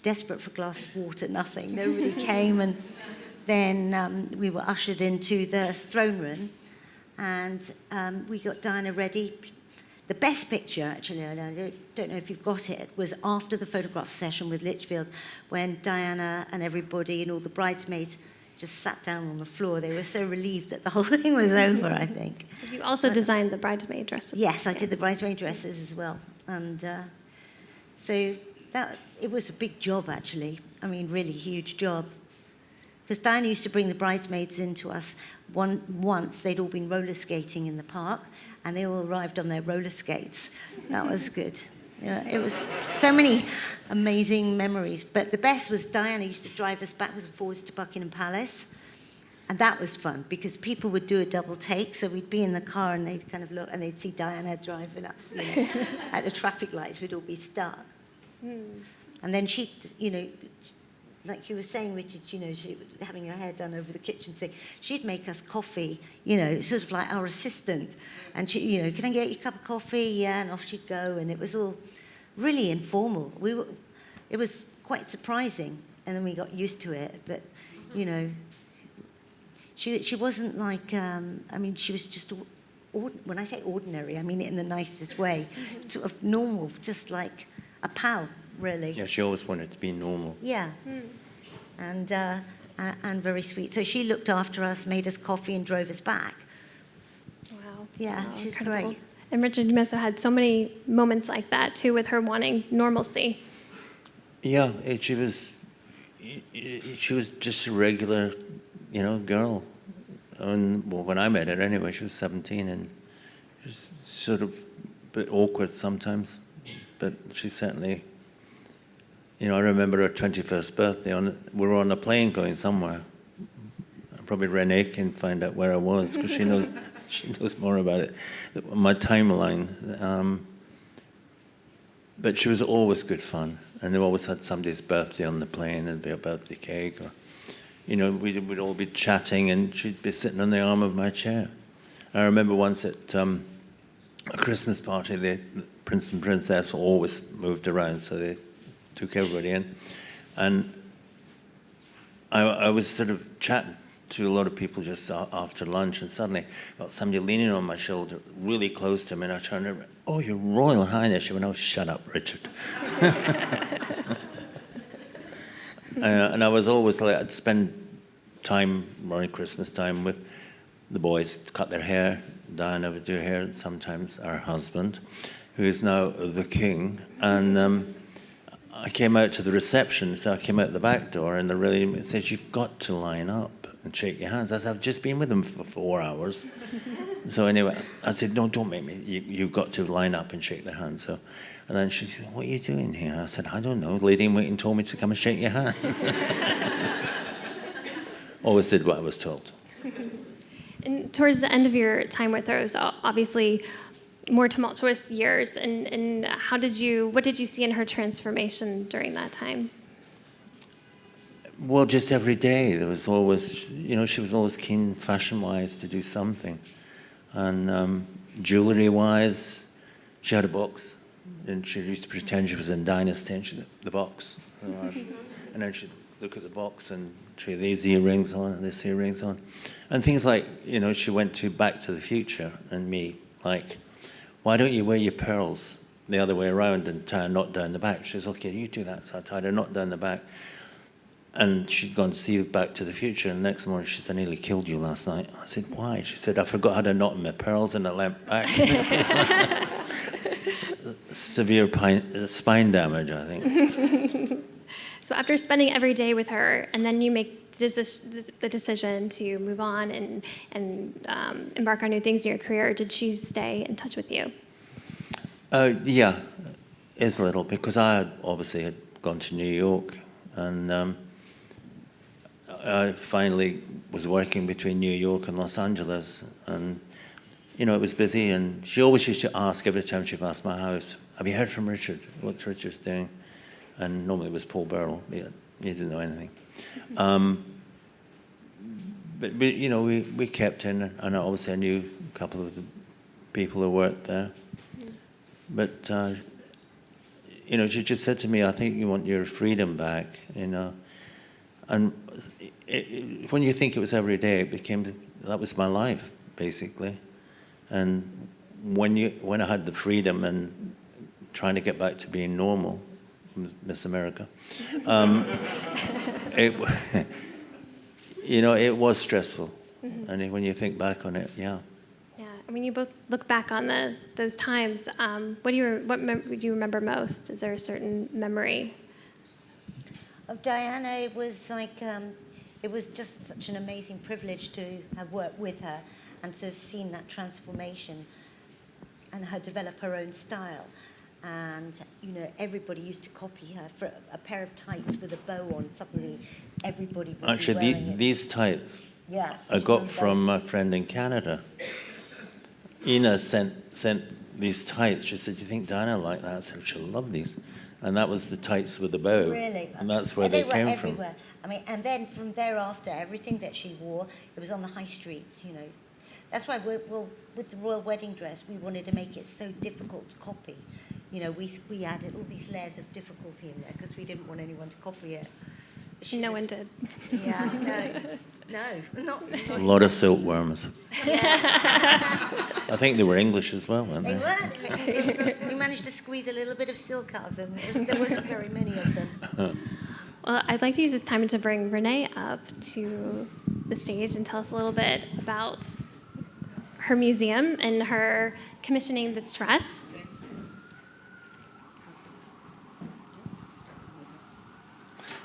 desperate for a glass of water, nothing. Nobody came. And then we were ushered into the throne room, and we got Diana ready. The best picture, actually, I don't know if you've got it, was after the photograph session with Lichfield, when Diana and everybody and all the bridesmaids just sat down on the floor. They were so relieved that the whole thing was over, I think. You also designed the bridesmaid dresses. Yes, I did the bridesmaid dresses as well. And so it was a big job, actually. I mean, really huge job. Because Diana used to bring the bridesmaids in to us once. They'd all been roller skating in the park, and they all arrived on their roller skates. That was good. Yeah, it was so many amazing memories. But the best was Diana used to drive us backwards and forwards to Buckingham Palace. And that was fun because people would do a double take. So we'd be in the car and they'd kind of look and they'd see Diana driving us. At the traffic lights, we'd all be stuck. And then she, like you were saying, Richard, she having her hair done over the kitchen sink. She'd make us coffee, sort of like our assistant. And she, can I get you a cup of coffee? Yeah, and off she'd go. And it was all really informal. It was quite surprising. And then we got used to it. But, she wasn't like, she was just, when I say ordinary, I mean it in the nicest way. Sort of normal, just like a pal, really. Yeah, she always wanted to be normal. Yeah. And very sweet. So she looked after us, made us coffee, and drove us back. Wow. Yeah, Wow, she was incredible. great. And Richard, you must have had so many moments like that, too, with her wanting normalcy. Yeah, she was just a regular, girl. And when I met her anyway, she was 17 and she was sort of a bit awkward sometimes. But she certainly, I remember her 21st birthday. We were on a plane going somewhere. Probably Renee can find out where I was because she knows more about it. My timeline. But she was always good fun. And they always had somebody's birthday on the plane. There'd be a birthday cake. Or, we'd all be chatting and she'd be sitting on the arm of my chair. I remember once at a Christmas party, the Prince and Princess always moved around, so they took everybody in. And I was sort of chatting to a lot of people just after lunch, and suddenly I got somebody leaning on my shoulder really close to me, and I turned around, "Oh, Your Royal Highness." She went, "Oh, shut up, Richard." And I was always like, I'd spend time around Christmas time with the boys to cut their hair. Diana would do her hair, and sometimes our husband, who is now the king. And I came out to the reception, so I came out the back door, and the lady said, "You've got to line up and shake your hands." I said, "I've just been with them for 4 hours." So anyway, I said, "No, don't make me. You've got to line up and shake their hands." So, and then she said, "What are you doing here?" I said, "I don't know. Lady in waiting told me to come and shake your hand." Always did what I was told. And towards the end of your time with her, it was obviously more tumultuous years. And what did you see in her transformation during that time? Well, just every day. There was always, she was always keen fashion-wise to do something. And jewellery-wise, she had a box. And she used to pretend she was in Dynasty, and she'd the box. And then she'd look at the box and try these earrings on and this earrings on. And things like, she went to Back to the Future and me, like, "Why don't you wear your pearls the other way around and tie a knot down the back?" She says, "Okay, you do that." So I tied a knot down the back. And she'd gone to see Back to the Future, and the next morning she said, "I nearly killed you last night." I said, "Why?" She said, "I forgot I had a knot in my pearls and I leant back." Severe spine damage, I think. So after spending every day with her, and then you make the decision to move on and embark on new things in your career, did she stay in touch with you? Yeah, is a little, because I obviously had gone to New York, and I finally was working between New York and Los Angeles, and it was busy, and she always used to ask every time she passed my house, "Have you heard from Richard? What's Richard's doing?" And normally it was Paul Burrell. He didn't know anything. But we kept in, and obviously I knew a couple of the people who worked there. But she just said to me, "I think you want your freedom back," And when you think it was every day, that was my life, basically. And when I had the freedom and trying to get back to being normal, Miss America, it was stressful. And when you think back on it, yeah. Yeah, I mean, you both look back on those times. What do you remember most? Is there a certain memory? Of Diana, it was like, it was just such an amazing privilege to have worked with her and to have seen that transformation and her develop her own style. and everybody used to copy her for a pair of tights with a bow on. Suddenly, everybody would be Actually, wearing it. these tights Yeah, I got from a friend in Canada. Ina sent these tights. She said, "Do you think Diana will like that?" I said, "She'll love these." And that was the tights with the bow. Really? And that's where they were came everywhere. I mean, and then from thereafter, everything that she wore, it was on the high streets, That's why with the royal wedding dress, we wanted to make it so difficult to copy. We added all these layers of difficulty in there because we didn't want anyone to copy it. No one did. Yeah, not from. A lot of silkworms. I think they were English as well, weren't They they? were. They were English. We managed to squeeze a little bit of silk out of them. There wasn't very many of them. Well, I'd like to use this time to bring Renee up to the stage and tell us a little bit about her museum and her commissioning this dress.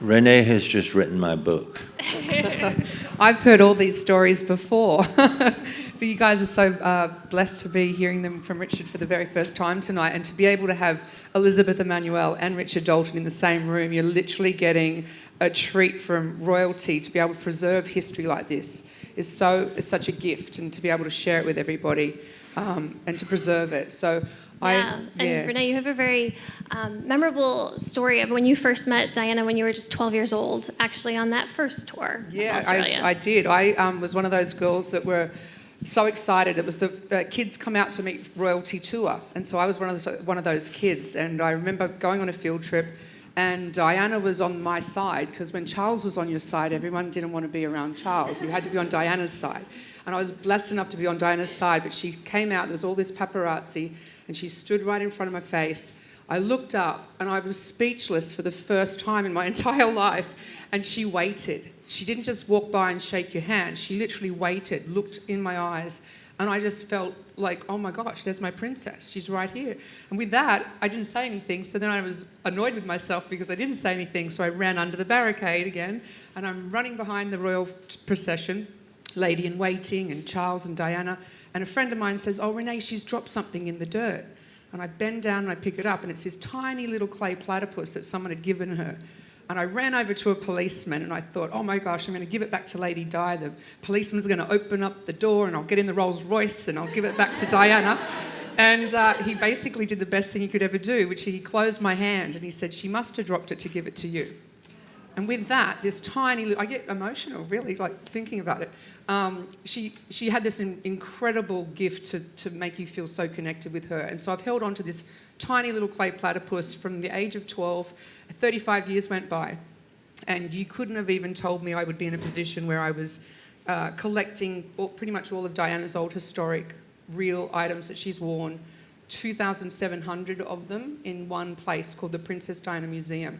Renee has just written my book. I've heard all these stories before, but you guys are so blessed to be hearing them from Richard for the very first time tonight, and to be able to have Elizabeth Emanuel and Richard Dalton in the same room. You're literally getting a treat from royalty. To be able to preserve history like this is such a gift, and to be able to share it with everybody and to preserve it. So. And Renee, you have a very memorable story of when you first met Diana when you were just 12 years old, actually on that first tour of Australia. I did. I was one of those girls that were so excited. It was the kids come out to meet royalty tour, and so I was one of those kids. And I remember going on a field trip, and Diana was on my side, because when Charles was on your side, everyone didn't want to be around Charles. You had to be on Diana's side. And I was blessed enough to be on Diana's side, but she came out, there was all this paparazzi, and she stood right in front of my face. I looked up, and I was speechless for the first time in my entire life, and she waited. She didn't just walk by and shake your hand. She literally waited, looked in my eyes, and I just felt like, oh my gosh, there's my princess. She's right here. And with that, I didn't say anything, so then I was annoyed with myself because I didn't say anything, so I ran under the barricade again, and I'm running behind the royal procession, lady in waiting, and Charles and Diana. And a friend of mine says, "Oh, Renee, she's dropped something in the dirt." And I bend down and I pick it up, and it's this tiny little clay platypus that someone had given her. And I ran over to a policeman, and I thought, oh my gosh, I'm going to give it back to Lady Di. The policeman's going to open up the door, and I'll get in the Rolls Royce, and I'll give it back to Diana. And he basically did the best thing he could ever do, which he closed my hand, and he said, "She must have dropped it to give it to you." And with that, this tiny, I get emotional, really, like thinking about it. She had this incredible gift to make you feel so connected with her. And so I've held on to this tiny little clay platypus from the age of 12. 35 years went by, and you couldn't have even told me I would be in a position where I was collecting pretty much all of Diana's old historic real items that she's worn, 2,700 of them in one place called the Princess Diana Museum.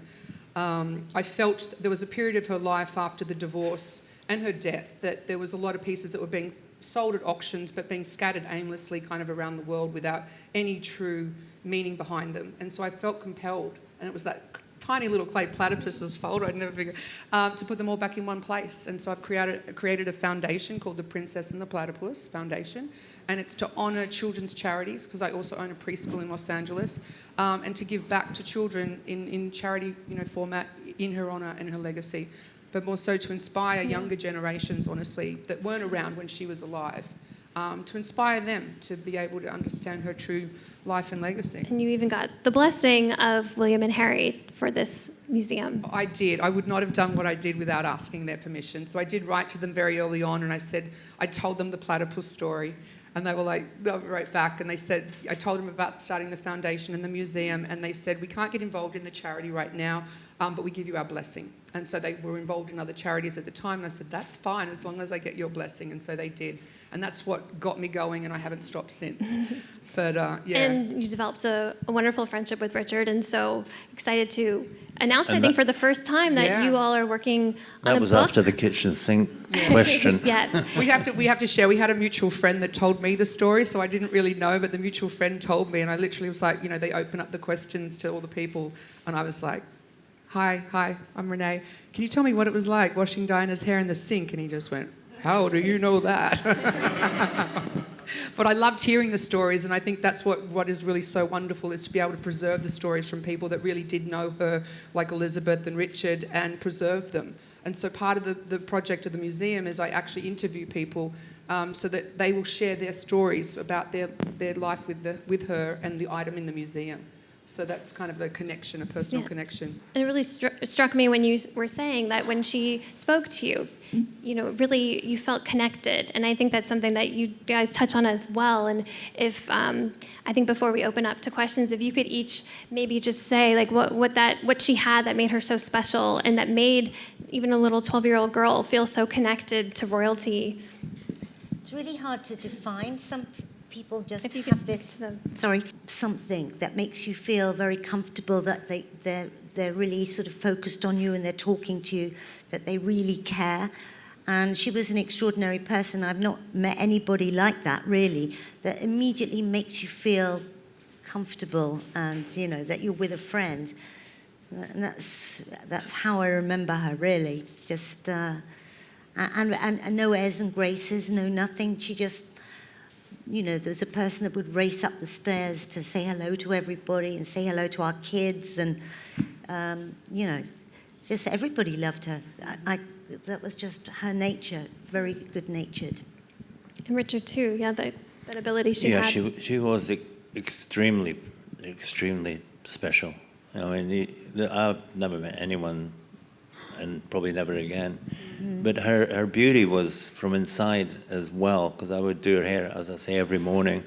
I felt there was a period of her life after the divorce and her death that there was a lot of pieces that were being sold at auctions but being scattered aimlessly kind of around the world without any true meaning behind them. And so I felt compelled, and it was that tiny little clay platypus's fault, I'd never figure, to put them all back in one place. And so I've created a foundation called the Princess and the Platypus Foundation, and it's to honour children's charities, because I also own a preschool in Los Angeles, and to give back to children in charity format in her honour and her legacy, but more so to inspire younger generations, honestly, that weren't around when she was alive, to inspire them to be able to understand her true life and legacy. And you even got the blessing of William and Harry for this museum. I did. I would not have done what I did without asking their permission. So I did write to them very early on, and I told them the platypus story, and they wrote right back, and they said, I told them about starting the foundation and the museum, and they said, we can't get involved in the charity right now, but we give you our blessing. And so they were involved in other charities at the time, and I said, that's fine, as long as I get your blessing. And so they did. And that's what got me going, and I haven't stopped since. But yeah. And you developed a wonderful friendship with Richard, and so excited to announce, I think, for the first time that you all are working on a book. That was after the kitchen sink question. Yes. We have to share. We had a mutual friend that told me the story, so I didn't really know, but the mutual friend told me, and I literally was like, they open up the questions to all the people, and I was like, Hi, I'm Renee. Can you tell me what it was like washing Diana's hair in the sink? And he just went, how do you know that? But I loved hearing the stories, and I think that's what is really so wonderful, is to be able to preserve the stories from people that really did know her, like Elizabeth and Richard, and preserve them. And so part of the project of the museum is I actually interview people so that they will share their stories about their life with her and the item in the museum. So that's kind of a connection, a personal connection. And it really struck me when you were saying that when she spoke to you, really you felt connected. And I think that's something that you guys touch on as well. And if, I think before we open up to questions, if you could each maybe just say like what she had that made her so special and that made even a little 12-year-old girl feel so connected to royalty. It's really hard to define. Some people just If you have could this, speak something that makes you feel very comfortable, that they're really sort of focused on you and they're talking to you, that they really care. And she was an extraordinary person. I've not met anybody like that, really, that immediately makes you feel comfortable and, that you're with a friend. And that's how I remember her, really. Just, and no airs and graces, no nothing. She just, there's a person that would race up the stairs to say hello to everybody and say hello to our kids. And, just everybody loved her. That was just her nature, very good-natured. And Richard too, that ability she had. Yeah, she was extremely special. I've never met anyone, and probably never again. But her beauty was from inside as well, because I would do her hair, as I say, every morning.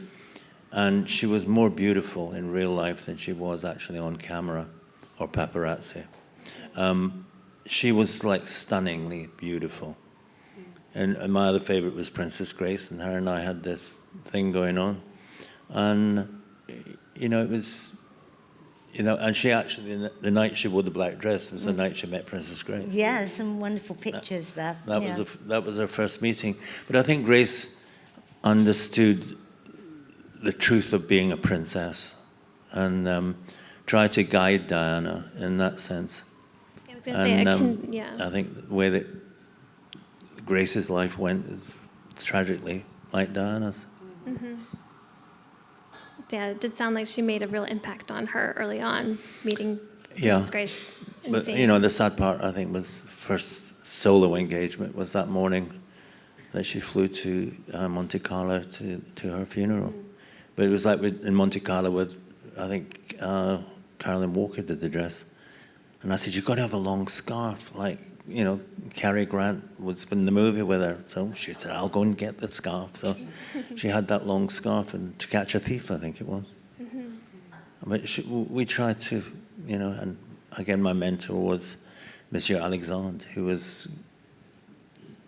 And she was more beautiful in real life than she was actually on camera or paparazzi. She was like stunningly beautiful. And my other favorite was Princess Grace, and her and I had this thing going on. And, it was... and she actually, the night she wore the black dress was the night she met Princess Grace. Yeah, some wonderful pictures there. That was her first meeting. But I think Grace understood the truth of being a princess and tried to guide Diana in that sense. I was going to say, I think the way that Grace's life went is tragically like Diana's. Mm-hmm. Yeah, it did sound like she made a real impact on her early on, meeting Princess Grace. But, the sad part, I think, was first solo engagement was that morning that she flew to Monte Carlo to her funeral. But it was like in Monte Carlo with, I think, Carolyn Walker did the dress. And I said, you've got to have a long scarf, like, Cary Grant was in the movie with her. So she said, I'll go and get the scarf. So she had that long scarf, and To Catch a Thief, I think it was. Mm-hmm. But we tried to, and again, my mentor was Monsieur Alexandre, who was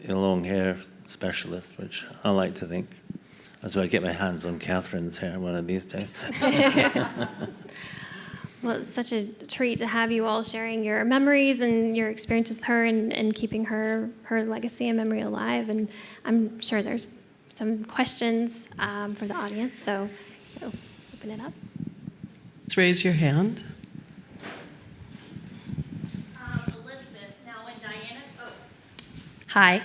a long hair specialist, which I like to think. That's why I get my hands on Catherine's hair one of these days. Well, it's such a treat to have you all sharing your memories and your experiences with her and keeping her legacy and memory alive. And I'm sure there's some questions for the audience, so open it up. Let's raise your hand. Elizabeth, now when Diana... Hi.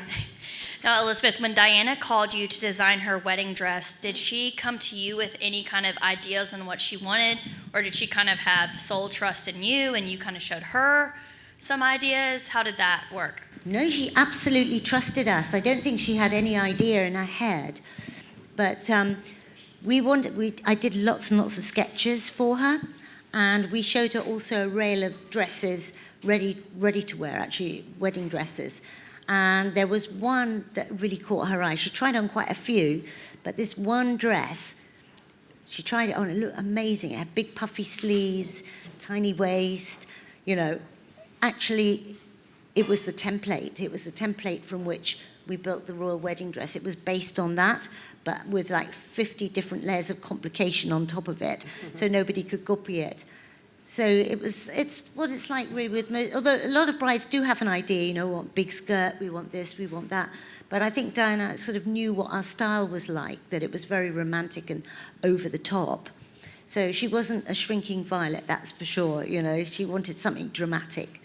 Now, Elizabeth, when Diana called you to design her wedding dress, did she come to you with any kind of ideas on what she wanted, or did she kind of have sole trust in you and you kind of showed her some ideas? How did that work? No, she absolutely trusted us. I don't think she had any idea in her head. But I did lots and lots of sketches for her, and we showed her also a rail of dresses ready to wear, actually, wedding dresses. And there was one that really caught her eye. She tried on quite a few, but this one dress, she tried it on. It looked amazing. It had big puffy sleeves, tiny waist. Actually, it was the template. It was the template from which we built the royal wedding dress. It was based on that, but with like 50 different layers of complication on top of it, so nobody could copy it. So it's what it's like really with most, although a lot of brides do have an idea, we want big skirt, we want this, we want that. But I think Diana sort of knew what our style was like, that it was very romantic and over the top. So she wasn't a shrinking violet, that's for sure, She wanted something dramatic.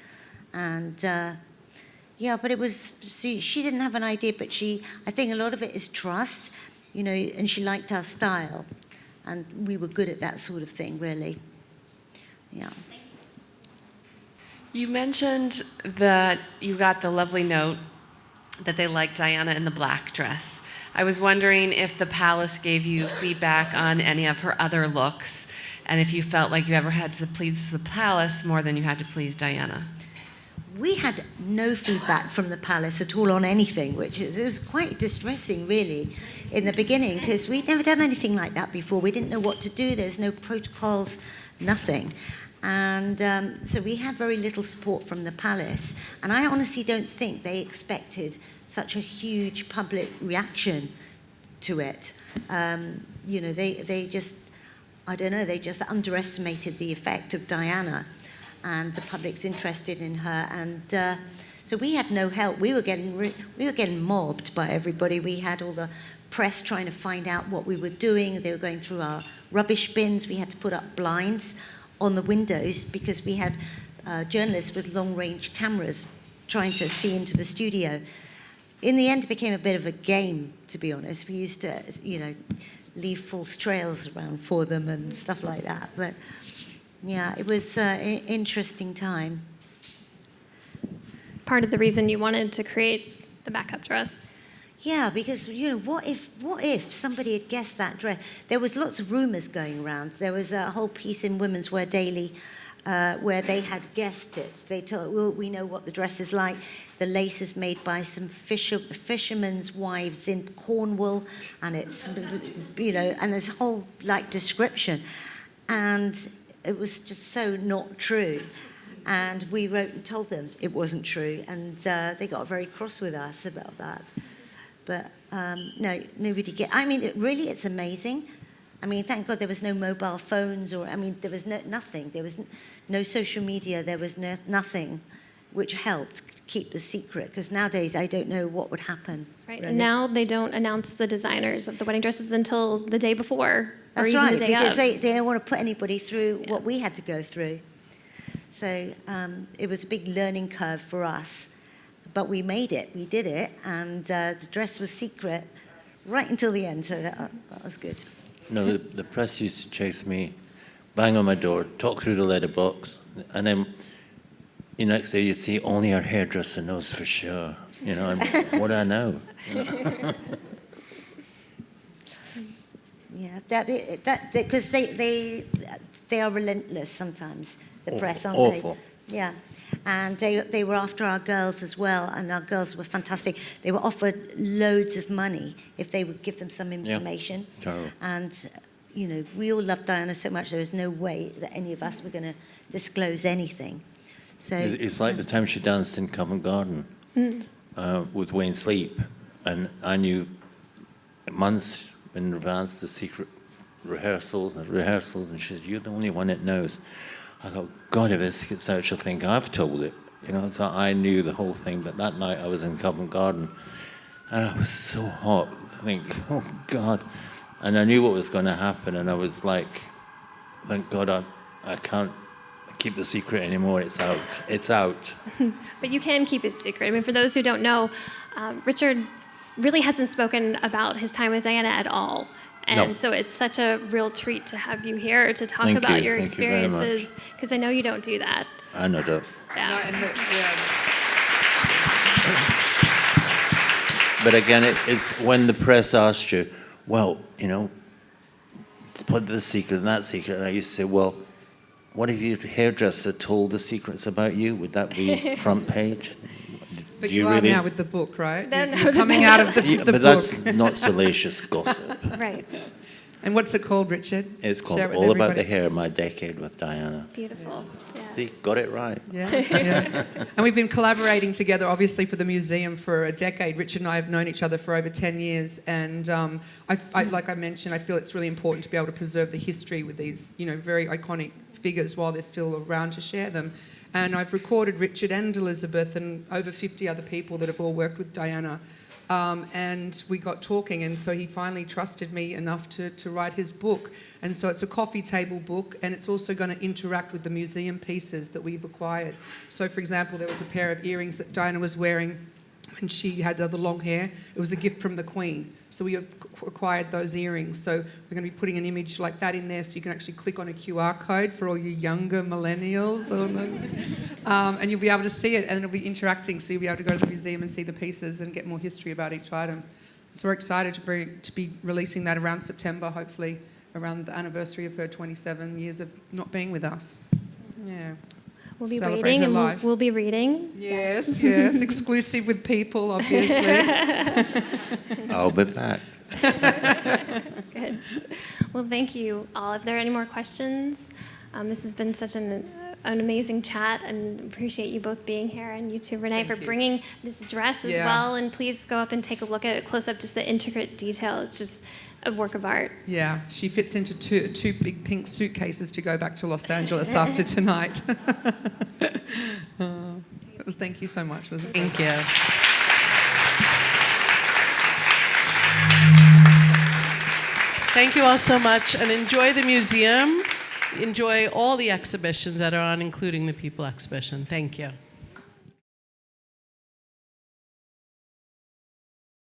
And but it was, she didn't have an idea, but I think a lot of it is trust. and she liked our style. And we were good at that sort of thing, really. Yeah. You mentioned that you got the lovely note that they liked Diana in the black dress. I was wondering if the palace gave you feedback on any of her other looks, and if you felt like you ever had to please the palace more than you had to please Diana. We had no feedback from the palace at all on anything, which is quite distressing, really, in the beginning, because we'd never done anything like that before. We didn't know what to do. There's no protocols, nothing. And so we had very little support from the palace. And I honestly don't think they expected such a huge public reaction to it. They just, I don't know, they just underestimated the effect of Diana. And the public's interested in her, and so we had no help. We were getting mobbed by everybody. We had all the press trying to find out what we were doing. They were going through our rubbish bins. We had to put up blinds on the windows because we had journalists with long-range cameras trying to see into the studio. In the end, it became a bit of a game, to be honest. We used to, leave false trails around for them and stuff like that, but. Yeah, it was an interesting time. Part of the reason you wanted to create the backup dress. Yeah, because, what if somebody had guessed that dress? There was lots of rumours going around. There was a whole piece in Women's Wear Daily where they had guessed it. They told, well, we know what the dress is like. The lace is made by some fishermen's wives in Cornwall, and it's, and there's a whole, description. And it was just so not true. And we wrote and told them it wasn't true, and they got very cross with us about that. But no, nobody it's amazing. Thank God there was no mobile phones, there was nothing. There was no social media, there was nothing which helped keep the secret, because nowadays I don't know what would happen. Right, really. And now they don't announce the designers of the wedding dresses until the day before. That's or even right, the day because of. they don't want to put anybody through what we had to go through. So it was a big learning curve for us. But we made it, we did it, and the dress was secret right until the end, so that was good. No, the press used to chase me, bang on my door, talk through the letterbox, and then next day you'd see only our hairdresser knows for sure. And what do I know? Yeah, because they are relentless sometimes, the press, aren't awful. they? Yeah, and they were after our girls as well, and our girls were fantastic. They were offered loads of money if they would give them some information. Yeah, terrible. And we all loved Diana so much, there was no way that any of us were going to disclose anything. So it's like the time she danced in Covent Garden with Wayne Sleep, and I knew months in advance the secret rehearsals, and she said, "You're the only one that knows." I thought, God, if this gets out, she'll think I've told it. So I knew the whole thing, but that night I was in Covent Garden, and I was so hot. I think, oh God, and I knew what was going to happen, and I was like, thank God I can't keep the secret anymore. It's out. But you can keep it secret. For those who don't know, Richard really hasn't spoken about his time with Diana at all. And so it's such a real treat to have you here to talk about your experiences, because I know you don't do that. I know that. Yeah. But again, it's when the press asked you, well, put this secret and that secret, and I used to say, well, what if your hairdresser told the secrets about you? Would that be front page? But you are now with the book, right? You're coming out of the but book. That's not salacious gossip. Right. And what's it called, Richard? It's called Share it with All About everybody. the Hair, My Decade with Diana. Beautiful. Yes. See, got it right. Yeah. And we've been collaborating together, obviously, for the museum for a decade. Richard and I have known each other for over 10 years. And like I mentioned, I feel it's really important to be able to preserve the history with these, very iconic figures while they're still around to share them. And I've recorded Richard and Elizabeth and over 50 other people that have all worked with Diana. And we got talking, and so he finally trusted me enough to write his book. And so it's a coffee table book, and it's also going to interact with the museum pieces that we've acquired. So, for example, there was a pair of earrings that Diana was wearing when she had the long hair. It was a gift from the Queen. So we acquired those earrings. So we're going to be putting an image like that in there so you can actually click on a QR code for all you younger millennials. And you'll be able to see it, and it'll be interacting, so you'll be able to go to the museum and see the pieces and get more history about each item. So we're excited to be releasing that around September, hopefully, around the anniversary of her 27 years of not being with us. Yeah. We'll be Celebrate reading, her and life. we'll be reading. Yes, yes. Exclusive with People, obviously. I'll be back. Good. Well, thank you all. If there are any more questions, this has been such an amazing chat, and appreciate you both being here, and you too, Renee, for bringing this dress as well. And please go up and take a look at it close up, just the intricate detail. It's just a work of art. Yeah, she fits into two big pink suitcases to go back to Los Angeles after tonight. Thank you so much. It was Thank you. Thank you all so much, and enjoy the museum. Enjoy all the exhibitions that are on, including the People exhibition. Thank you.